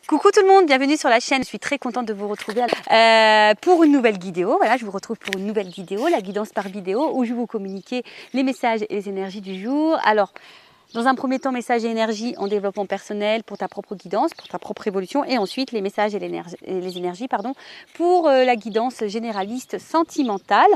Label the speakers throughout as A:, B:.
A: Coucou tout le monde, bienvenue sur la chaîne. Je suis très contente de vous retrouver pour une nouvelle vidéo. Voilà, je vous retrouve pour une nouvelle vidéo, la guidance par vidéo, où je vais vous communiquer les messages et les énergies du jour. Alors, dans un premier temps, messages et énergies en développement personnel pour ta propre guidance, pour ta propre évolution. Et ensuite, les messages et les énergies pour la guidance généraliste sentimentale.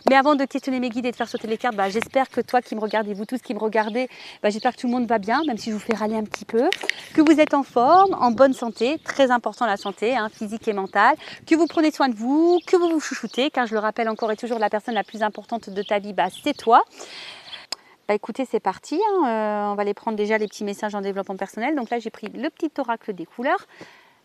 A: Mais avant de questionner mes guides et de faire sauter les cartes, j'espère que toi qui me regardez, vous tous qui me regardez, j'espère que tout le monde va bien, même si je vous fais râler un petit peu. Que vous êtes en forme, en bonne santé, très important la santé, physique et mentale. Que vous prenez soin de vous, que vous vous chouchoutez, car je le rappelle encore et toujours, la personne la plus importante de ta vie, c'est toi. Écoutez, c'est parti, on va aller prendre déjà les petits messages en développement personnel. Donc là, j'ai pris le petit oracle des couleurs.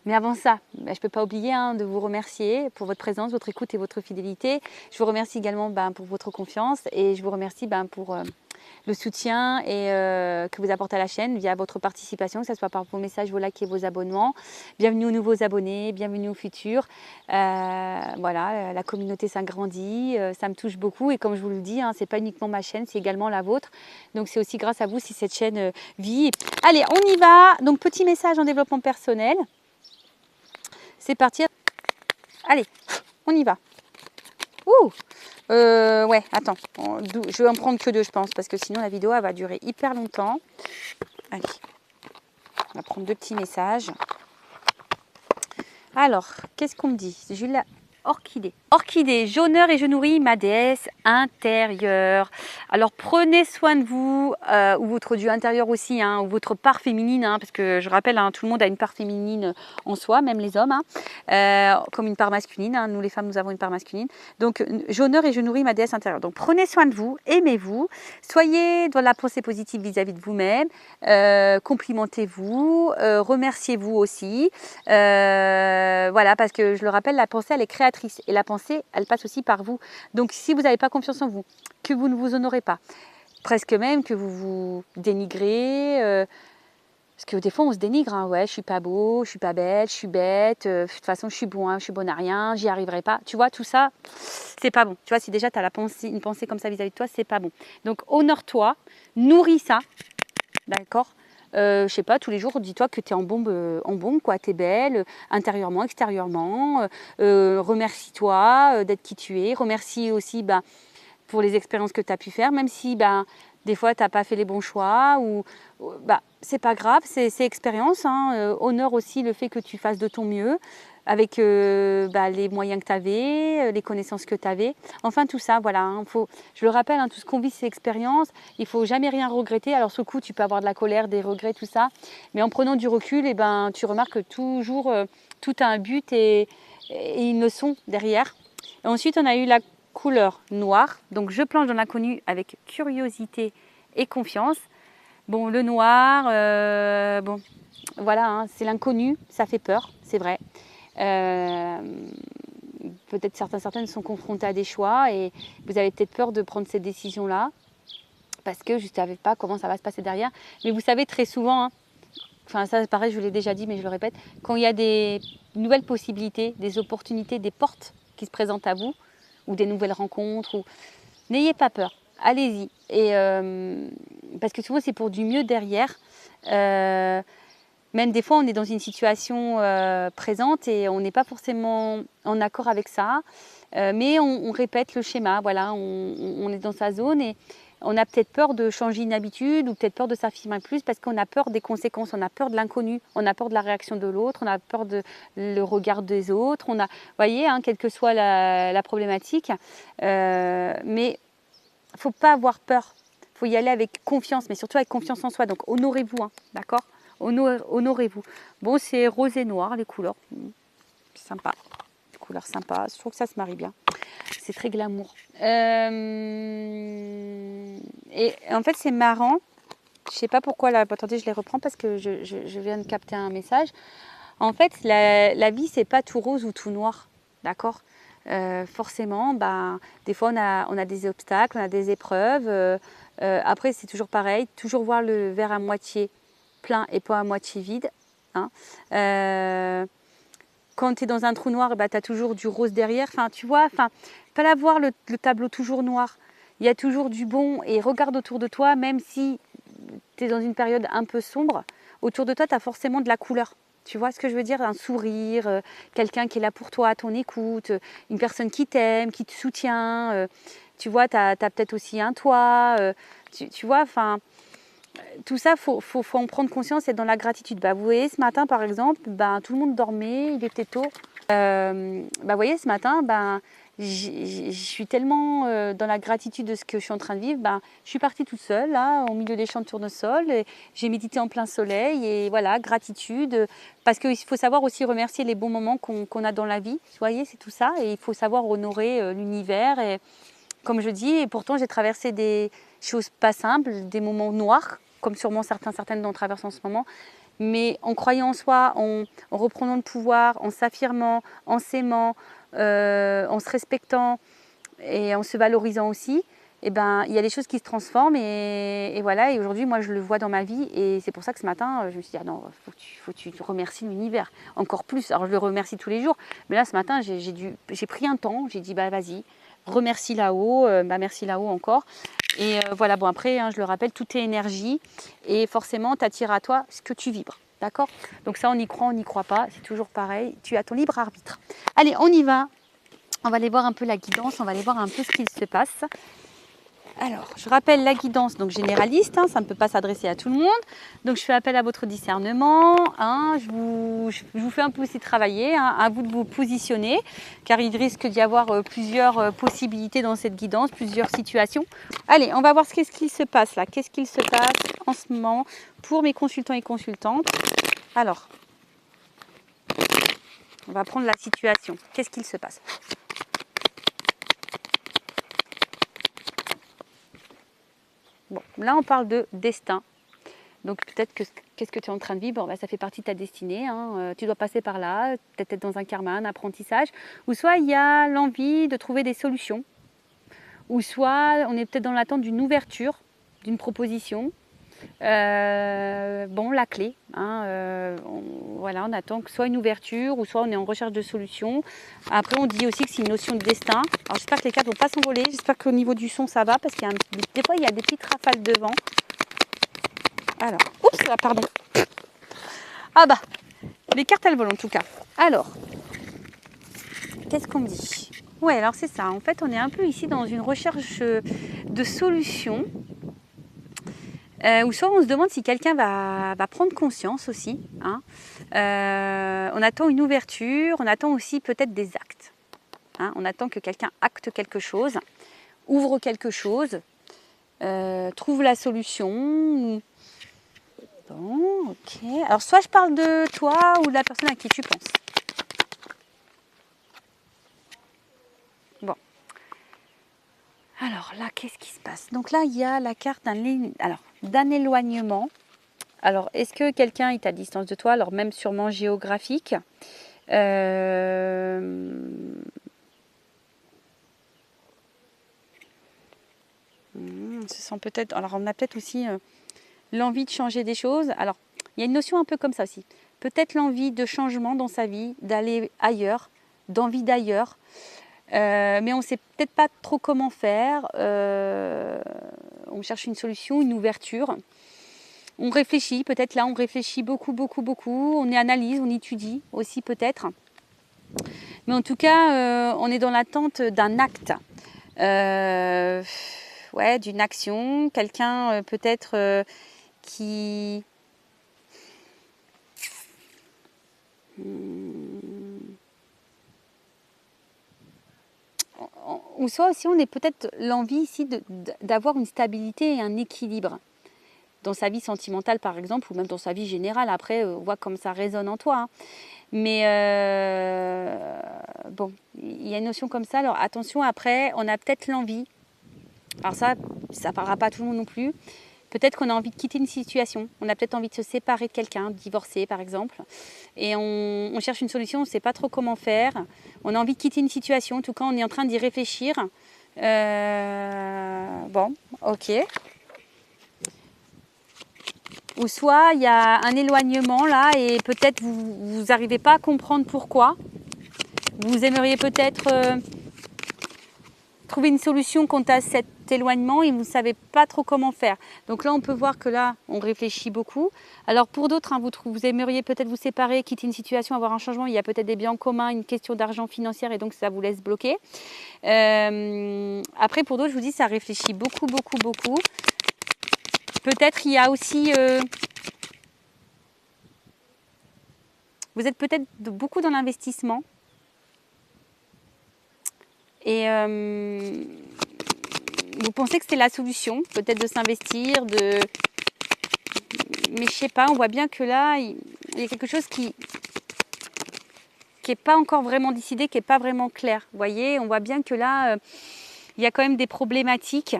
A: Mais avant ça, je ne peux pas oublier de vous remercier pour votre présence, votre écoute et votre fidélité. Je vous remercie également pour votre confiance et je vous remercie pour le soutien que vous apportez à la chaîne via votre participation, que ce soit par vos messages, vos likes et vos abonnements. Bienvenue aux nouveaux abonnés, bienvenue aux futurs. Voilà, la communauté s'agrandit, ça me touche beaucoup et comme je vous le dis, ce n'est pas uniquement ma chaîne, c'est également la vôtre. Donc c'est aussi grâce à vous si cette chaîne vit. Allez, on y va. Donc petit message en développement personnel. C'est parti. Allez, on y va. Ouh. Ouais, attends. Je vais en prendre que deux, je pense, parce que sinon la vidéo elle va durer hyper longtemps. Allez, on va prendre deux petits messages. Alors, qu'est-ce qu'on me dit? Julia Orchidée. Orchidée, j'honore et je nourris ma déesse intérieure. Alors prenez soin de vous, ou votre dieu intérieur aussi, ou votre part féminine, parce que je rappelle, tout le monde a une part féminine en soi, même les hommes, comme une part masculine. Nous les femmes, nous avons une part masculine. Donc j'honore et je nourris ma déesse intérieure. Donc prenez soin de vous, aimez-vous, soyez dans la pensée positive vis-à-vis de vous-même, complimentez-vous, remerciez-vous aussi. Voilà, parce que je le rappelle, la pensée, elle est créatrice. Et la pensée, elle passe aussi par vous. Donc si vous n'avez pas confiance en vous, que vous ne vous honorez pas, presque même que vous vous dénigrez, parce que des fois on se dénigre, ouais, je suis pas beau, je suis pas belle, je suis bête, de toute façon je suis bon à rien, j'y arriverai pas. Tu vois, tout ça, c'est pas bon. Tu vois, si déjà tu as une pensée comme ça vis-à-vis de toi, c'est pas bon. Donc honore-toi, nourris ça, d'accord? Je sais pas, tous les jours, dis-toi que tu es en bombe, quoi. Tu es belle, intérieurement, extérieurement. Remercie-toi d'être qui tu es. Remercie aussi pour les expériences que tu as pu faire, même si des fois tu n'as pas fait les bons choix. C'est pas grave, c'est expérience. Honore aussi le fait que tu fasses de ton mieux avec les moyens que tu avais, les connaissances que tu avais. Enfin, tout ça, voilà. Je le rappelle, tout ce qu'on vit, c'est expérience. Il ne faut jamais rien regretter. Alors, sur le coup, tu peux avoir de la colère, des regrets, tout ça. Mais en prenant du recul, tu remarques que toujours, tout a un but et une leçon derrière. Et ensuite, on a eu la couleur noire. Donc, je plonge dans l'inconnu avec curiosité et confiance. Bon, le noir, voilà, c'est l'inconnu. Ça fait peur, c'est vrai. Peut-être certaines sont confrontées à des choix et vous avez peut-être peur de prendre cette décision-là parce que je ne savais pas comment ça va se passer derrière. Mais vous savez, très souvent, ça pareil, je vous l'ai déjà dit, mais je le répète, quand il y a des nouvelles possibilités, des opportunités, des portes qui se présentent à vous ou des nouvelles rencontres, n'ayez pas peur, allez-y. Et parce que souvent, c'est pour du mieux derrière. Même des fois, on est dans une situation présente et on n'est pas forcément en accord avec ça. Mais on répète le schéma, voilà, on est dans sa zone et on a peut-être peur de changer une habitude ou peut-être peur de s'affirmer plus parce qu'on a peur des conséquences, on a peur de l'inconnu, on a peur de la réaction de l'autre, on a peur le regard des autres. Vous voyez, quelle que soit la problématique. Mais il ne faut pas avoir peur, il faut y aller avec confiance, mais surtout avec confiance en soi. Donc honorez-vous, d'accord ? Honorez-vous. Bon, c'est rose et noir, les couleurs. Sympa. Les couleurs sympas. Je trouve que ça se marie bien. C'est très glamour. Et en fait, c'est marrant. Je ne sais pas pourquoi. Là, attendez, je les reprends parce que je viens de capter un message. En fait, la vie, c'est pas tout rose ou tout noir. D'accord ? Forcément, des fois, on a des obstacles, on a des épreuves. Après, c'est toujours pareil. Toujours voir le verre à moitié plein et pas à moitié vide. Quand tu es dans un trou noir, tu as toujours du rose derrière. Tu vois, pas la voir le tableau toujours noir. Il y a toujours du bon et regarde autour de toi, même si tu es dans une période un peu sombre, autour de toi, tu as forcément de la couleur. Tu vois ce que je veux dire? Un sourire, quelqu'un qui est là pour toi, à ton écoute, une personne qui t'aime, qui te soutient. Tu vois, tu as peut-être aussi un toit. Tu vois, enfin, tout ça, faut en prendre conscience et être dans la gratitude. Bah, vous voyez, ce matin, par exemple, ben, tout le monde dormait, il était tôt. Vous voyez, ce matin, je suis tellement dans la gratitude de ce que je suis en train de vivre. Je suis partie toute seule, là, au milieu des champs de tournesol. J'ai médité en plein soleil et voilà, gratitude. Parce qu'il faut savoir aussi remercier les bons moments qu'on a dans la vie. Vous voyez, c'est tout ça. Et il faut savoir honorer l'univers. Et comme je dis, et pourtant, j'ai traversé des choses pas simples, des moments noirs, comme sûrement certaines en traversent en ce moment. Mais en croyant en soi, en reprenant le pouvoir, en s'affirmant, en s'aimant, en se respectant et en se valorisant aussi, il y a des choses qui se transforment et voilà. Et aujourd'hui, moi, je le vois dans ma vie et c'est pour ça que ce matin, je me suis dit, ah non, faut que tu remercies l'univers encore plus. Alors, je le remercie tous les jours, mais là, ce matin, j'ai pris un temps, j'ai dit, vas-y, remercie là-haut, merci là-haut encore. Et voilà, bon après, je le rappelle, tout est énergie et forcément, tu attires à toi ce que tu vibres. D'accord? Donc ça, on y croit, on n'y croit pas, c'est toujours pareil. Tu as ton libre arbitre. Allez, on y va. On va aller voir un peu la guidance, on va aller voir un peu ce qu'il se passe. Alors, je rappelle la guidance donc généraliste, ça ne peut pas s'adresser à tout le monde. Donc, je fais appel à votre discernement. Je vous fais un peu aussi travailler, à vous de vous positionner, car il risque d'y avoir plusieurs possibilités dans cette guidance, plusieurs situations. Allez, on va voir ce qu'il se passe là. Qu'est-ce qu'il se passe en ce moment pour mes consultants et consultantes? Alors, on va prendre la situation. Qu'est-ce qu'il se passe? Bon, là, on parle de destin. Donc, peut-être que qu'est-ce que tu es en train de vivre, ça fait partie de ta destinée. Tu dois passer par là, peut-être dans un karma, un apprentissage. Ou soit il y a l'envie de trouver des solutions. Ou soit on est peut-être dans l'attente d'une ouverture, d'une proposition. La clé. On attend que soit une ouverture ou soit on est en recherche de solutions. Après, on dit aussi que c'est une notion de destin. Alors, j'espère que les cartes ne vont pas s'envoler. J'espère qu'au niveau du son, ça va parce qu'il y a des fois, il y a des petites rafales de vent. Alors, oups, pardon. Les cartes, elles volent en tout cas. Alors, qu'est-ce qu'on me dit? Ouais, alors c'est ça. En fait, on est un peu ici dans une recherche de solutions. Ou soit on se demande si quelqu'un va prendre conscience aussi. On attend une ouverture, on attend aussi peut-être des actes. On attend que quelqu'un acte quelque chose, ouvre quelque chose, trouve la solution. Bon, ok. Alors soit je parle de toi ou de la personne à qui tu penses. Bon. Alors là, qu'est-ce qui se passe? Donc là, il y a la carte d'un éloignement. Alors, est-ce que quelqu'un est à distance de toi? Alors, même sûrement géographique. On se sent peut-être... Alors, on a peut-être aussi l'envie de changer des choses. Alors, il y a une notion un peu comme ça aussi. Peut-être l'envie de changement dans sa vie, d'aller ailleurs, d'envie d'ailleurs. Mais on ne sait peut-être pas trop comment faire. On cherche une solution, une ouverture. On réfléchit, peut-être là, on réfléchit beaucoup. On analyse, on étudie aussi peut-être. Mais en tout cas, on est dans l'attente d'un acte. D'une action. Quelqu'un peut-être qui... Ou soit aussi, on est peut-être l'envie ici d'avoir une stabilité et un équilibre dans sa vie sentimentale par exemple, ou même dans sa vie générale. Après, on voit comme ça résonne en toi. Mais il y a une notion comme ça. Alors attention, après, on a peut-être l'envie. Alors ça ne parlera pas à tout le monde non plus. Peut-être qu'on a envie de quitter une situation. On a peut-être envie de se séparer de quelqu'un, de divorcer par exemple. Et on cherche une solution, on ne sait pas trop comment faire. On a envie de quitter une situation. En tout cas, on est en train d'y réfléchir. Ok. Ou soit il y a un éloignement là et peut-être vous n'arrivez pas à comprendre pourquoi. Vous aimeriez peut-être trouver une solution quant à cet éloignement et vous ne savez pas trop comment faire. Donc là, on peut voir que là, on réfléchit beaucoup. Alors pour d'autres, hein, vous aimeriez peut-être vous séparer, quitter une situation, avoir un changement. Il y a peut-être des biens en commun, une question d'argent financière et donc ça vous laisse bloquer. Après, pour d'autres, je vous dis, ça réfléchit beaucoup, beaucoup, beaucoup. Peut-être il y a aussi... vous êtes peut-être beaucoup dans l'investissement. Et vous pensez que c'est la solution, peut-être de s'investir, mais je sais pas, on voit bien que là, il y a quelque chose qui n'est pas encore vraiment décidé, qui n'est pas vraiment clair. Vous voyez, on voit bien que là, il y a quand même des problématiques.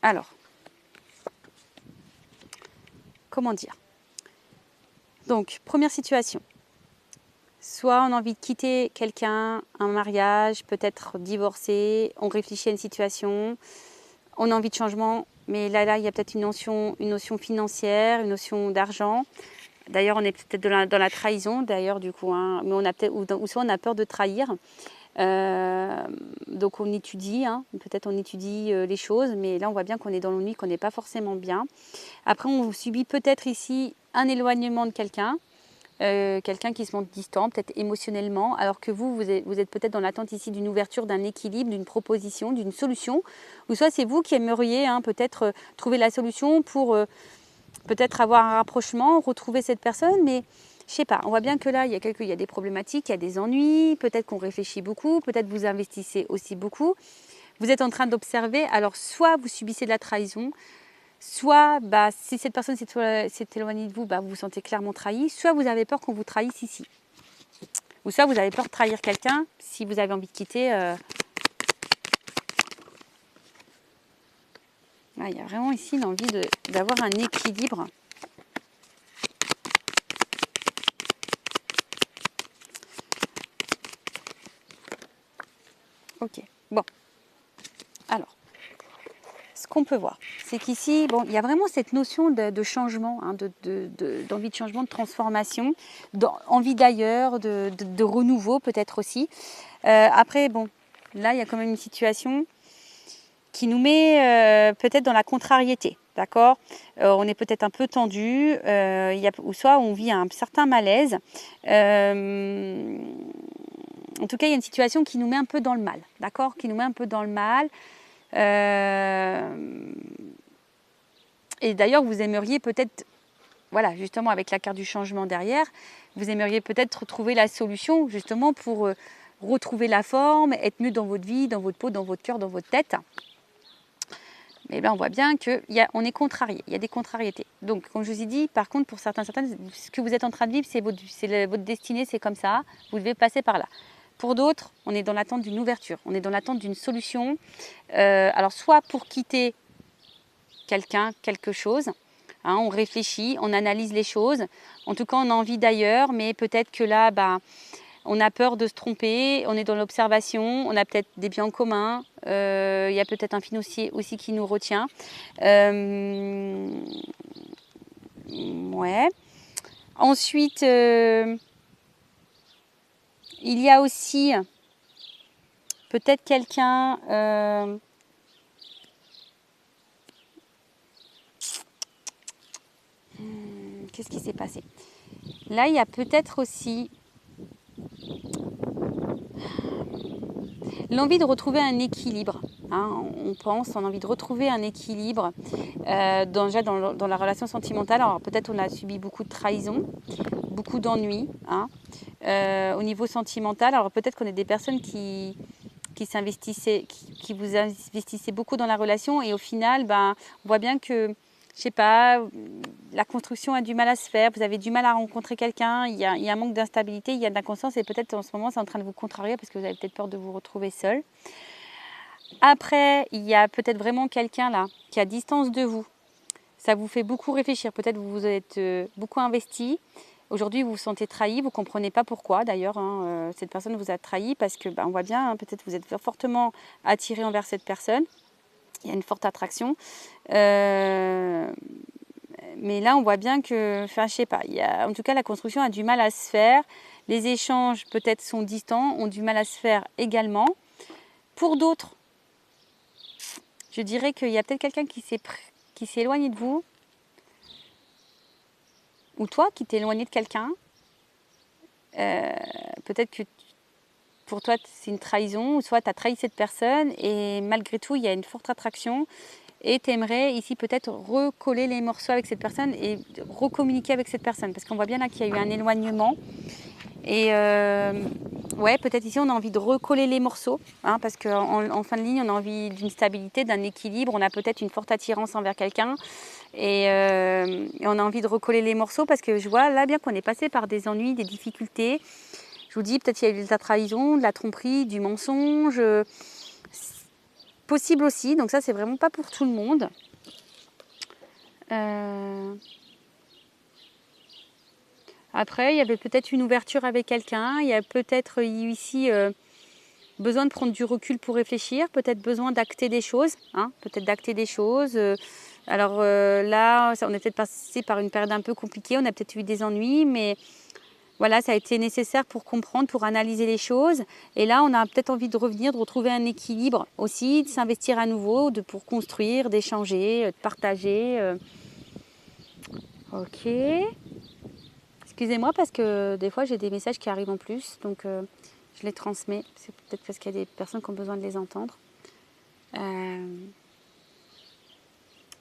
A: Alors, comment dire? Donc, première situation. Soit on a envie de quitter quelqu'un, un mariage, peut-être divorcer, on réfléchit à une situation, on a envie de changement, mais là il y a peut-être une notion financière, une notion d'argent. D'ailleurs, on est peut-être dans la trahison, d'ailleurs, du coup, hein, mais on a peut-être, ou soit on a peur de trahir. Donc on étudie, hein, peut-être on étudie les choses, mais là on voit bien qu'on est dans l'ennui, qu'on n'est pas forcément bien. Après, on subit peut-être ici un éloignement de quelqu'un. Quelqu'un qui se montre distant, peut-être émotionnellement, alors que vous êtes peut-être dans l'attente ici d'une ouverture, d'un équilibre, d'une proposition, d'une solution, ou soit c'est vous qui aimeriez hein, peut-être trouver la solution pour peut-être avoir un rapprochement, retrouver cette personne, mais je sais pas, on voit bien que là, il y a des problématiques, il y a des ennuis, peut-être qu'on réfléchit beaucoup, peut-être vous investissez aussi beaucoup, vous êtes en train d'observer, alors soit vous subissez de la trahison, soit, si cette personne s'est éloignée de vous, vous vous sentez clairement trahi. Soit vous avez peur qu'on vous trahisse ici. Ou soit vous avez peur de trahir quelqu'un si vous avez envie de quitter. Il y a vraiment ici l'envie d'avoir un équilibre. Ok, bon. Alors. Ce qu'on peut voir, c'est qu'ici, il y a vraiment cette notion de changement, hein, d'envie de changement, de transformation, d'envie d'ailleurs, de renouveau peut-être aussi. Après, là, il y a quand même une situation qui nous met peut-être dans la contrariété, d'accord? On est peut-être un peu tendu, ou soit on vit un certain malaise. En tout cas, il y a une situation qui nous met un peu dans le mal, d'accord? Qui nous met un peu dans le mal. Et d'ailleurs, vous aimeriez peut-être, voilà, justement avec la carte du changement derrière, vous aimeriez peut-être trouver la solution justement pour retrouver la forme, être mieux dans votre vie, dans votre peau, dans votre cœur, dans votre tête. Mais là, on voit bien qu'on est contrarié, il y a des contrariétés. Donc, comme je vous ai dit, par contre, pour certaines, ce que vous êtes en train de vivre, c'est votre destinée, c'est comme ça, vous devez passer par là. Pour d'autres, on est dans l'attente d'une ouverture, on est dans l'attente d'une solution. Alors, soit pour quitter quelqu'un, quelque chose, hein, on réfléchit, on analyse les choses. En tout cas, on a envie d'ailleurs, mais peut-être que là, on a peur de se tromper, on est dans l'observation, on a peut-être des biens en commun, il y a peut-être un financier aussi qui nous retient. Ouais. Ensuite, il y a aussi peut-être quelqu'un... Qu'est-ce qui s'est passé? Là, il y a peut-être aussi l'envie de retrouver un équilibre. Hein, on a envie de retrouver un équilibre déjà dans la relation sentimentale. Alors peut-être on a subi beaucoup de trahison, beaucoup d'ennuis. Hein, au niveau sentimental, alors peut-être qu'on est des personnes qui vous investissaient beaucoup dans la relation et au final, on voit bien que, je sais pas, la construction a du mal à se faire, vous avez du mal à rencontrer quelqu'un, il y a un manque d'instabilité, il y a de l'inconscience et peut-être en ce moment c'est en train de vous contrarier parce que vous avez peut-être peur de vous retrouver seul. Après, il y a peut-être vraiment quelqu'un là qui est à distance de vous. Ça vous fait beaucoup réfléchir, peut-être vous vous êtes beaucoup investi. Aujourd'hui, vous vous sentez trahi, vous ne comprenez pas pourquoi d'ailleurs. Hein, cette personne vous a trahi parce que on voit bien, hein, peut-être vous êtes fortement attiré envers cette personne. Il y a une forte attraction. Mais là, on voit bien que, enfin, je sais pas, en tout cas, la construction a du mal à se faire. Les échanges, peut-être, sont distants, ont du mal à se faire également. Pour d'autres, je dirais qu'il y a peut-être quelqu'un qui s'est éloigné de vous, ou toi qui t'es éloigné de quelqu'un. Peut-être que pour toi, c'est une trahison, ou soit tu as trahi cette personne, et malgré tout, il y a une forte attraction. Et tu aimerais ici peut-être recoller les morceaux avec cette personne et recommuniquer avec cette personne. Parce qu'on voit bien là qu'il y a eu un éloignement. Et ouais, peut-être ici on a envie de recoller les morceaux. Hein, parce qu'en fin de ligne, on a envie d'une stabilité, d'un équilibre. On a peut-être une forte attirance envers quelqu'un. Et on a envie de recoller les morceaux parce que je vois là bien qu'on est passé par des ennuis, des difficultés. Je vous dis, peut-être qu'il y a eu de la trahison, de la tromperie, du mensonge. Possible aussi, donc ça c'est vraiment pas pour tout le monde. Après, il y avait peut-être une ouverture avec quelqu'un, il y a peut-être ici besoin de prendre du recul pour réfléchir, peut-être besoin d'acter des choses, hein, peut-être d'acter des choses. Alors là, on est peut-être passé par une période un peu compliquée, on a peut-être eu des ennuis, mais voilà, ça a été nécessaire pour comprendre, pour analyser les choses. Et là, on a peut-être envie de revenir, de retrouver un équilibre aussi, de s'investir à nouveau, pour construire, d'échanger, de partager. Ok. Excusez-moi parce que des fois, j'ai des messages qui arrivent en plus, donc je les transmets. C'est peut-être parce qu'il y a des personnes qui ont besoin de les entendre.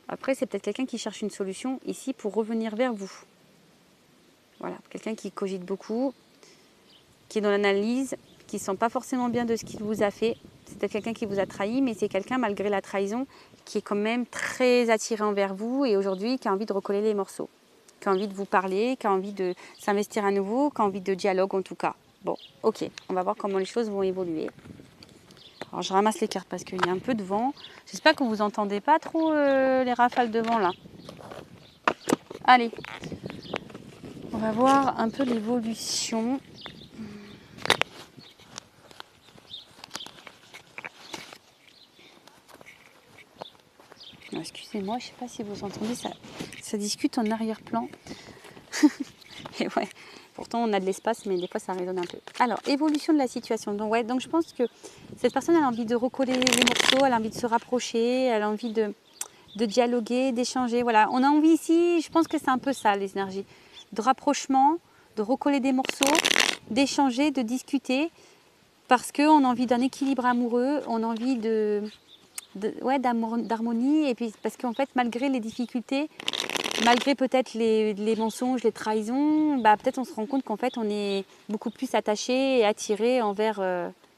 A: Après, c'est peut-être quelqu'un qui cherche une solution ici pour revenir vers vous. Voilà, quelqu'un qui cogite beaucoup, qui est dans l'analyse, qui ne sent pas forcément bien de ce qu'il vous a fait. C'est peut-être quelqu'un qui vous a trahi, mais c'est quelqu'un, malgré la trahison, qui est quand même très attiré envers vous et aujourd'hui qui a envie de recoller les morceaux, qui a envie de vous parler, qui a envie de s'investir à nouveau, qui a envie de dialogue en tout cas. Bon, ok, on va voir comment les choses vont évoluer. Alors je ramasse les cartes parce qu'il y a un peu de vent. J'espère que vous n'entendez pas trop les rafales de vent là. Allez, on va voir un peu l'évolution. Excusez-moi, je ne sais pas si vous entendez, ça discute en arrière-plan. Et ouais, pourtant on a de l'espace, mais des fois ça résonne un peu. Alors, évolution de la situation. Donc, ouais, donc je pense que cette personne elle a envie de recoller les morceaux, elle a envie de se rapprocher, elle a envie de dialoguer, d'échanger. Voilà, on a envie ici, je pense que c'est un peu ça les énergies, de rapprochement, de recoller des morceaux, d'échanger, de discuter, parce qu'on a envie d'un équilibre amoureux, on a envie d'harmonie, et puis parce qu'en fait, malgré les difficultés, malgré peut-être les mensonges, les trahisons, bah, peut-être on se rend compte qu'en fait, on est beaucoup plus attaché et attiré envers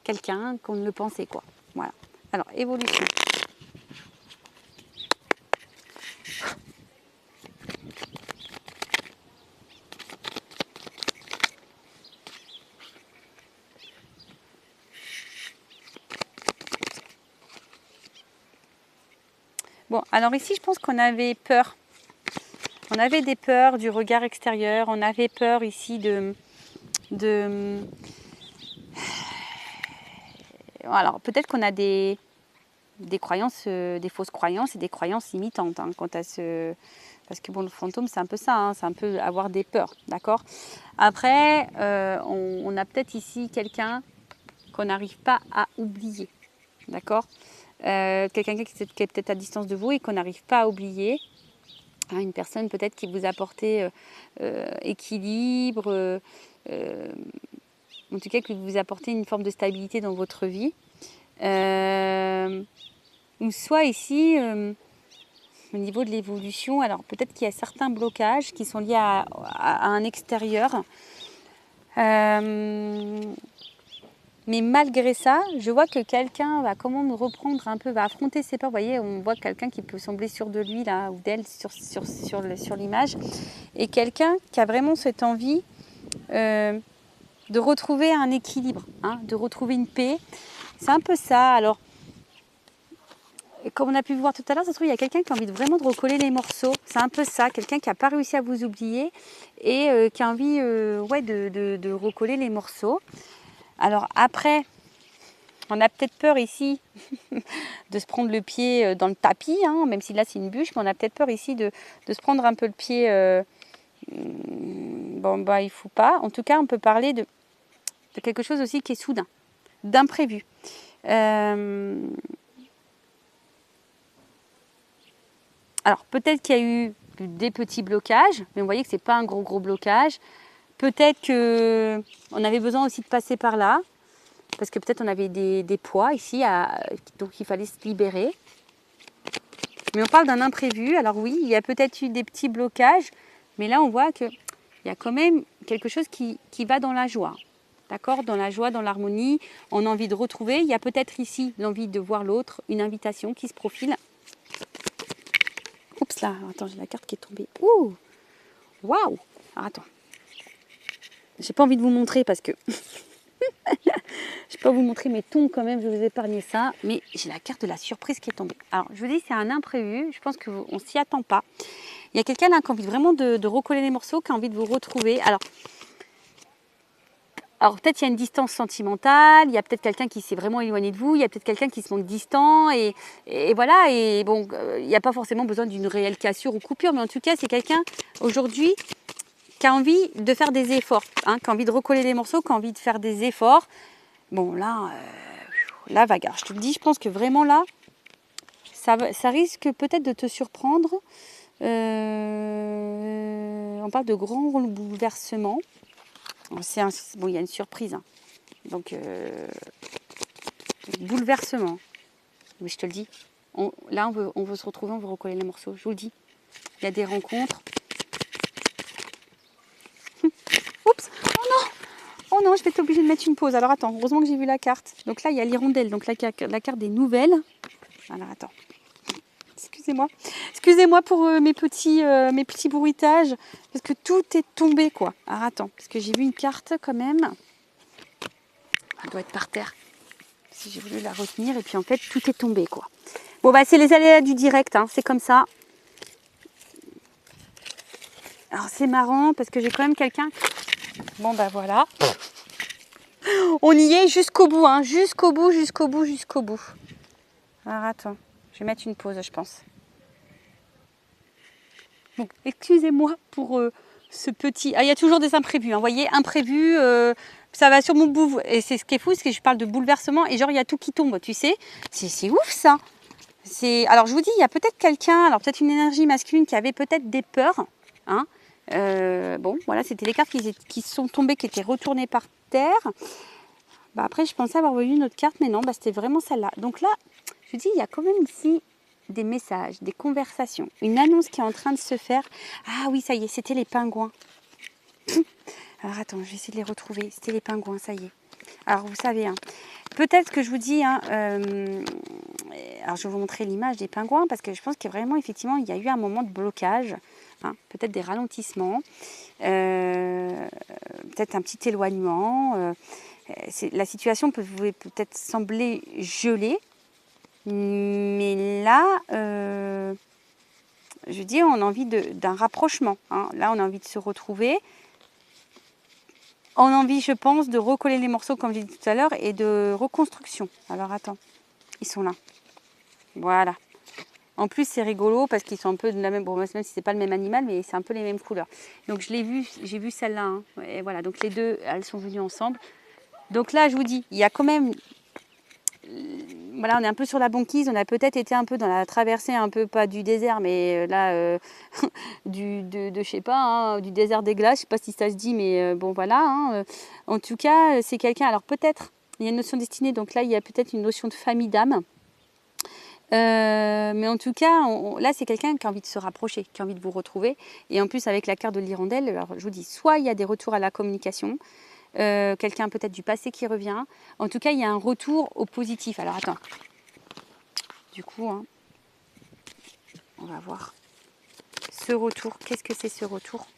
A: quelqu'un qu'on ne le pensait, quoi. Voilà. Alors, évolution. Bon, alors ici, je pense qu'on avait peur. On avait des peurs du regard extérieur. On avait peur ici Alors, peut-être qu'on a des croyances, des fausses croyances et des croyances limitantes hein, quant à ce... Parce que bon, le fantôme, c'est un peu ça, hein, c'est un peu avoir des peurs, d'accord. Après, on a peut-être ici quelqu'un qu'on n'arrive pas à oublier, d'accord. Quelqu'un qui est peut-être à distance de vous et qu'on n'arrive pas à oublier. Hein, une personne peut-être qui vous apportait équilibre, en tout cas qui vous apportait une forme de stabilité dans votre vie. Ou soit ici, au niveau de l'évolution, alors peut-être qu'il y a certains blocages qui sont liés à un extérieur. Mais malgré ça, je vois que quelqu'un va comment reprendre un peu, va affronter ses peurs. Vous voyez, on voit quelqu'un qui peut sembler sûr de lui là ou d'elle sur l'image. Et quelqu'un qui a vraiment cette envie de retrouver un équilibre, hein, de retrouver une paix. C'est un peu ça. Alors, comme on a pu voir tout à l'heure, ça se trouve, il y a quelqu'un qui a envie vraiment de recoller les morceaux. C'est un peu ça, quelqu'un qui n'a pas réussi à vous oublier et qui a envie de recoller les morceaux. Alors après, On a peut-être peur ici de se prendre le pied dans le tapis, hein, même si là c'est une bûche, mais on a peut-être peur ici de se prendre un peu le pied. Bon, bah il ne faut pas. En tout cas, on peut parler de quelque chose aussi qui est soudain, d'imprévu. Alors peut-être qu'il y a eu des petits blocages, mais vous voyez que ce n'est pas un gros blocage. Peut-être qu'on avait besoin aussi de passer par là, parce que peut-être on avait des poids ici, donc il fallait se libérer. Mais on parle d'un imprévu. Alors oui, il y a peut-être eu des petits blocages, mais là on voit qu'il y a quand même quelque chose qui va dans la joie. D'accord? Dans la joie, dans l'harmonie, on a envie de retrouver. Il y a peut-être ici l'envie de voir l'autre, une invitation qui se profile. Oups là, attends, j'ai la carte qui est tombée. Ouh! Waouh! Alors attends. J'ai pas envie de vous montrer parce que je peux pas vous montrer mes tons quand même, je vais vous épargner ça, mais j'ai la carte de la surprise qui est tombée. Alors je vous dis, c'est un imprévu, je pense qu'on s'y attend pas. Il y a quelqu'un là qui a envie vraiment de recoller les morceaux, qui a envie de vous retrouver. Alors peut-être il y a une distance sentimentale, il y a peut-être quelqu'un qui s'est vraiment éloigné de vous, il y a peut-être quelqu'un qui se montre distant et voilà. Et bon, il n'y a pas forcément besoin d'une réelle cassure ou coupure, mais en tout cas c'est quelqu'un aujourd'hui qui a envie de faire des efforts, hein, qui a envie de recoller les morceaux, qui a envie de faire des efforts. Bon là, la bagarre, je te le dis, je pense que vraiment là, ça risque peut-être de te surprendre. On parle de grands bouleversements. Bon, il y a une surprise, hein. Donc bouleversement. Mais je te le dis, là on veut se retrouver, on veut recoller les morceaux. Je vous le dis, il y a des rencontres. Oups, oh non, je vais être obligée de mettre une pause. Alors attends, heureusement que j'ai vu la carte. Donc là il y a l'hirondelle, donc la carte des nouvelles. Alors attends. Excusez-moi pour mes petits bruitages, parce que tout est tombé quoi. Alors attends, parce que j'ai vu une carte quand même. Elle doit être par terre. Si j'ai voulu la retenir, et puis en fait tout est tombé quoi. Bon bah c'est les aléas du direct, hein, c'est comme ça. Alors c'est marrant parce que j'ai quand même quelqu'un. Bon bah voilà. On y est jusqu'au bout, hein, jusqu'au bout. Alors attends, je vais mettre une pause je pense. Donc, excusez-moi pour ce petit... Ah, il y a toujours des imprévus, hein, vous voyez, imprévus, ça va sur mon bout. Et c'est ce qui est fou, c'est que je parle de bouleversement et genre, il y a tout qui tombe, tu sais. C'est ouf, ça. Alors, je vous dis, il y a peut-être quelqu'un, alors peut-être une énergie masculine qui avait peut-être des peurs. Hein. Bon, voilà, c'était les cartes qui sont tombées, qui étaient retournées par terre. Bah, après, je pensais avoir vu une autre carte, mais non, bah, c'était vraiment celle-là. Donc là, je vous dis, il y a quand même ici des messages, des conversations, une annonce qui est en train de se faire. Ah oui, ça y est, c'était les pingouins. Alors attends, je vais essayer de les retrouver. C'était les pingouins, ça y est. Alors vous savez, hein, peut-être que je vous dis, hein, alors je vais vous montrer l'image des pingouins parce que je pense que vraiment, effectivement, il y a eu un moment de blocage, hein, peut-être des ralentissements, peut-être un petit éloignement. La situation peut peut-être sembler gelée. Mais là, je dis, on a envie d'un rapprochement. Hein. Là, on a envie de se retrouver. On a envie, je pense, de recoller les morceaux, comme j'ai dit tout à l'heure, et de reconstruction. Alors, attends, ils sont là. Voilà. En plus, c'est rigolo parce qu'ils sont un peu de la même... Bon, même si c'est pas le même animal, mais c'est un peu les mêmes couleurs. Donc, j'ai vu celle-là. Hein. Et voilà, donc les deux, elles sont venues ensemble. Donc là, je vous dis, il y a quand même... Voilà, on est un peu sur la banquise, on a peut-être été un peu dans la traversée, un peu pas du désert, mais là, je sais pas, hein, du désert des glaces, je sais pas si ça se dit, mais bon voilà. Hein, en tout cas, c'est quelqu'un, alors peut-être, il y a une notion destinée, donc là, il y a peut-être une notion de famille d'âme. Mais en tout cas, là, c'est quelqu'un qui a envie de se rapprocher, qui a envie de vous retrouver. Et en plus, avec la carte de l'hirondelle, alors je vous dis, soit il y a des retours à la communication, quelqu'un peut-être du passé qui revient. En tout cas, il y a un retour au positif. Alors, attends. Du coup, hein, on va voir ce retour. Qu'est-ce que c'est ce retour?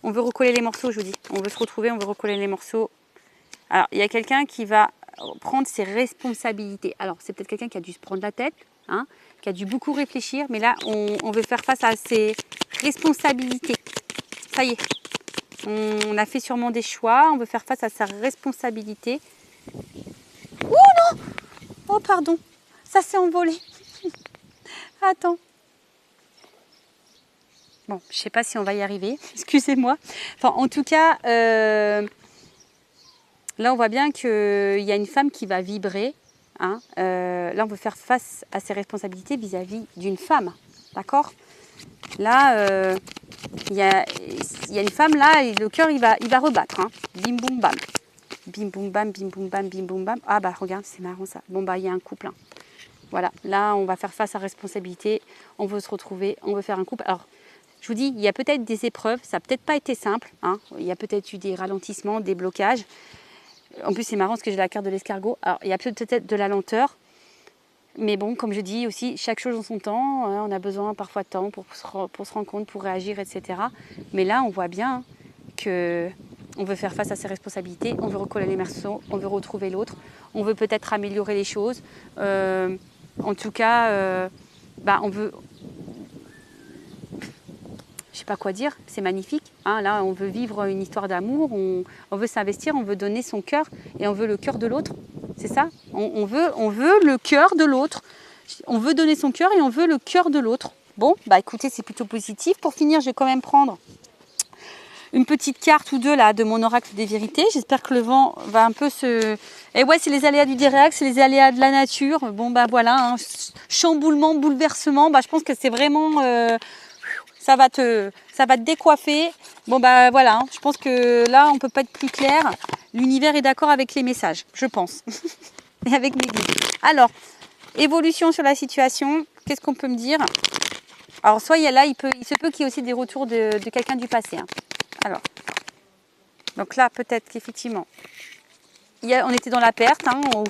A: On veut recoller les morceaux, je vous dis. On veut se retrouver, on veut recoller les morceaux. Alors, il y a quelqu'un qui va prendre ses responsabilités. Alors, c'est peut-être quelqu'un qui a dû se prendre la tête, hein, qui a dû beaucoup réfléchir. Mais là, on veut faire face à ses responsabilités. Ça y est. On a fait sûrement des choix, on veut faire face à sa responsabilité. Ouh, Oh, pardon, ça s'est envolé. Attends. Bon, je ne sais pas si on va y arriver, excusez-moi. Enfin, en tout cas, là, on voit bien qu'il y a une femme qui va vibrer. Hein. Là, on veut faire face à ses responsabilités vis-à-vis d'une femme. D'accord? Là, il y a une femme, là, et le cœur, il va rebattre. Hein. Bim, boum, bam. Bim, boum, bam, bim, boum, bam, bim, boum, bam. Ah, bah, regarde, c'est marrant, ça. Bon, bah, il y a un couple. Hein. Voilà, là, on va faire face à responsabilité. On veut se retrouver, on veut faire un couple. Alors, je vous dis, il y a peut-être des épreuves, ça n'a peut-être pas été simple. Hein. Il y a peut-être eu des ralentissements, des blocages. En plus, c'est marrant parce que j'ai la carte de l'escargot. Alors, il y a peut-être de la lenteur. Mais bon, comme je dis aussi, chaque chose en son temps. Hein, on a besoin parfois de temps pour se rendre compte, pour réagir, etc. Mais là, on voit bien que on veut faire face à ses responsabilités. On veut recoller les morceaux, on veut retrouver l'autre. On veut peut-être améliorer les choses. En tout cas, on veut... Je ne sais pas quoi dire, c'est magnifique. Hein, là, on veut vivre une histoire d'amour, on veut s'investir, on veut donner son cœur et on veut le cœur de l'autre. C'est ça, on veut le cœur de l'autre. On veut donner son cœur et on veut le cœur de l'autre. Bon, bah écoutez, c'est plutôt positif. Pour finir, je vais quand même prendre une petite carte ou deux là de mon oracle des vérités. J'espère que le vent va un peu se... Et ouais, c'est les aléas du direct, c'est les aléas de la nature. Bon, bah voilà, hein, chamboulement, bouleversement. Bah, je pense que c'est vraiment... ça va te décoiffer. Bon, bah voilà, hein, je pense que là, on ne peut pas être plus clair. L'univers est d'accord avec les messages, je pense. Et avec mes guides. Alors, évolution sur la situation. Qu'est-ce qu'on peut me dire? Alors, soit il y a là, il se peut qu'il y ait aussi des retours de quelqu'un du passé. Hein. Alors, donc là, peut-être qu'effectivement, on était dans la perte. Hein, on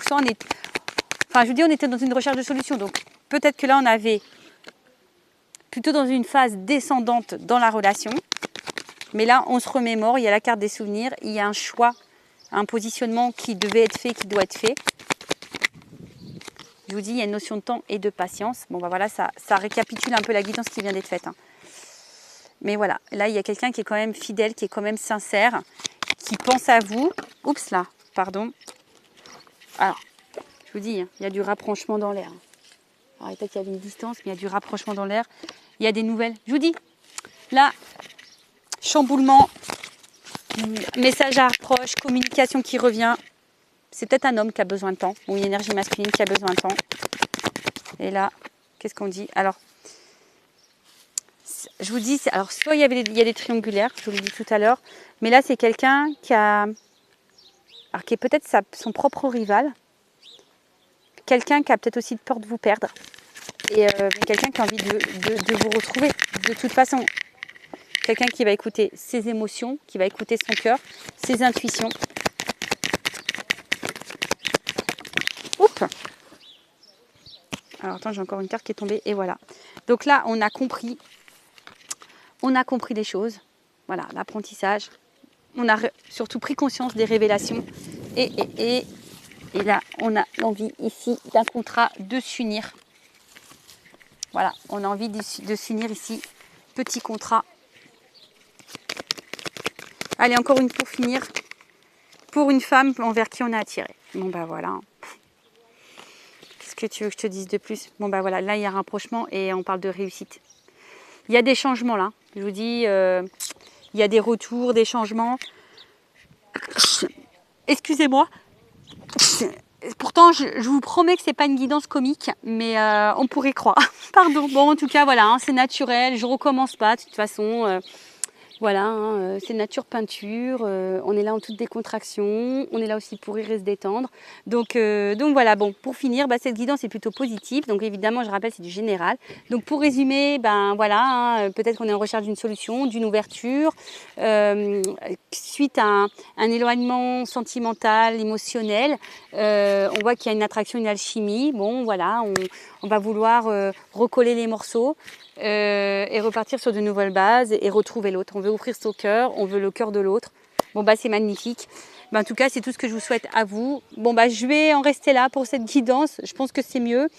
A: était dans une recherche de solution. Donc, peut-être que là, on avait plutôt dans une phase descendante dans la relation. Mais là, on se remémore, il y a la carte des souvenirs, il y a un choix, un positionnement qui devait être fait, qui doit être fait. Je vous dis, il y a une notion de temps et de patience. Bon, ben voilà, ça récapitule un peu la guidance qui vient d'être faite. Hein. Mais voilà, là, il y a quelqu'un qui est quand même fidèle, qui est quand même sincère, qui pense à vous. Oups, là, pardon. Alors, je vous dis, hein, il y a du rapprochement dans l'air. Alors, peut-être qu'il y avait une distance, mais il y a du rapprochement dans l'air. Il y a des nouvelles. Je vous dis, là, chamboulement, message à approche, communication qui revient. C'est peut-être un homme qui a besoin de temps, ou une énergie masculine qui a besoin de temps. Et là, qu'est-ce qu'on dit? Alors, je vous dis, alors soit il y a des triangulaires, je vous l'ai dit tout à l'heure, mais là c'est quelqu'un qui est peut-être son propre rival, quelqu'un qui a peut-être aussi peur de vous perdre, et quelqu'un qui a envie de vous retrouver de toute façon. Quelqu'un qui va écouter ses émotions, qui va écouter son cœur, ses intuitions. Oups! Alors attends, j'ai encore une carte qui est tombée, et voilà. Donc là, on a compris les choses. Voilà, l'apprentissage. On a surtout pris conscience des révélations. Et là, on a l'envie ici d'un contrat de s'unir. Voilà, on a envie de s'unir ici. Petit contrat. Allez, encore une pour finir. Pour une femme envers qui on est attiré. Bon, bah voilà. Qu'est-ce que tu veux que je te dise de plus? Bon, bah voilà, là, il y a un rapprochement et on parle de réussite. Il y a des changements là. Je vous dis, il y a des retours, des changements. Excusez-moi. Pourtant, je vous promets que c'est pas une guidance comique, mais on pourrait croire. Pardon. Bon, en tout cas, voilà, hein, c'est naturel. Je recommence pas de toute façon. Voilà, hein, c'est nature peinture. On est là en toute décontraction. On est là aussi pour rire et se détendre. Donc voilà. Bon, pour finir, cette guidance est plutôt positive. Donc évidemment, je rappelle, c'est du général. Donc pour résumer, voilà, hein, peut-être qu'on est en recherche d'une solution, d'une ouverture, suite à un éloignement sentimental, émotionnel. On voit qu'il y a une attraction, une alchimie. Bon, voilà, on va vouloir recoller les morceaux. Et repartir sur de nouvelles bases et retrouver l'autre. On veut ouvrir son cœur, on veut le cœur de l'autre. Bon, c'est magnifique. En tout cas, c'est tout ce que je vous souhaite à vous. Bon, je vais en rester là pour cette guidance. Je pense que c'est mieux.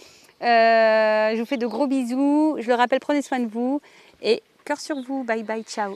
A: Je vous fais de gros bisous. Je le rappelle, prenez soin de vous et cœur sur vous. Bye bye, ciao.